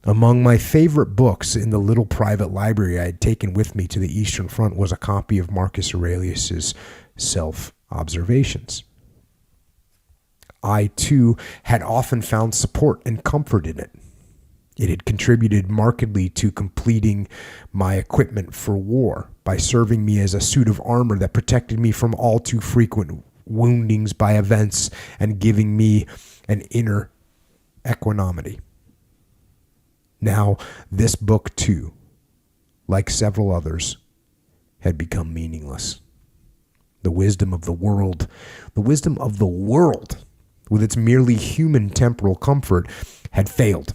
Among my favorite books in the little private library I had taken with me to the Eastern Front was a copy of Marcus Aurelius's Self-Observations. I, too, had often found support and comfort in it. It had contributed markedly to completing my equipment for war by serving me as a suit of armor that protected me from all too frequent woundings by events and giving me an inner equanimity. Now, this book, too, like several others, had become meaningless. The wisdom of the world, with its merely human temporal comfort, had failed.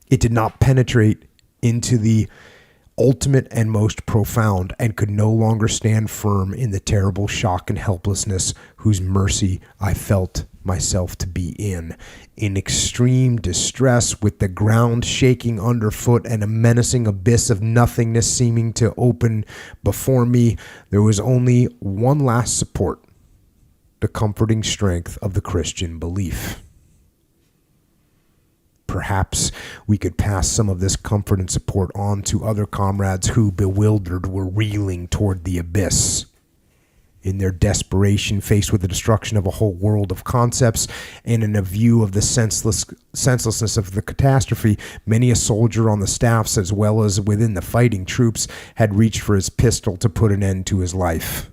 It did not penetrate into the ultimate and most profound, and could no longer stand firm in the terrible shock and helplessness whose mercy I felt myself to be in extreme distress, with the ground shaking underfoot and a menacing abyss of nothingness seeming to open before me. There was only one last support: the comforting strength of the Christian belief. Perhaps we could pass some of this comfort and support on to other comrades who, bewildered, were reeling toward the abyss. In their desperation, faced with the destruction of a whole world of concepts, and in a view of the senselessness of the catastrophe, many a soldier on the staffs, as well as within the fighting troops, had reached for his pistol to put an end to his life.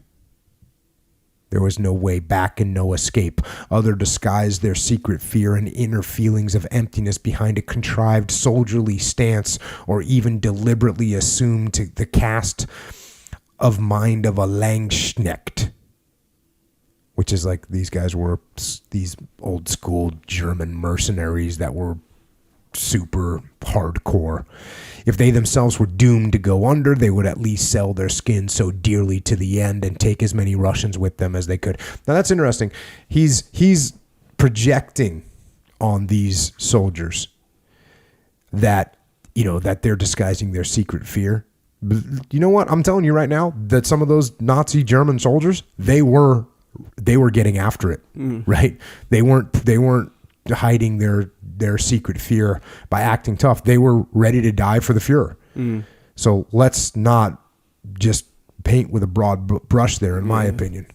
There was no way back and no escape. Others disguised their secret fear and inner feelings of emptiness behind a contrived soldierly stance, or even deliberately assumed the cast of mind of a Langsknecht, which is like these guys were these old school German mercenaries that were super hardcore. If they themselves were doomed to go under, they would at least sell their skin so dearly to the end and take as many Russians with them as they could. Now that's interesting. He's projecting on these soldiers that, that they're disguising their secret fear. But you know what? I'm telling you right now that some of those Nazi German soldiers, they were getting after it, right? They weren't hiding their secret fear by acting tough. They were ready to die for the Fuhrer. So let's not just paint with a broad brush there, in my opinion.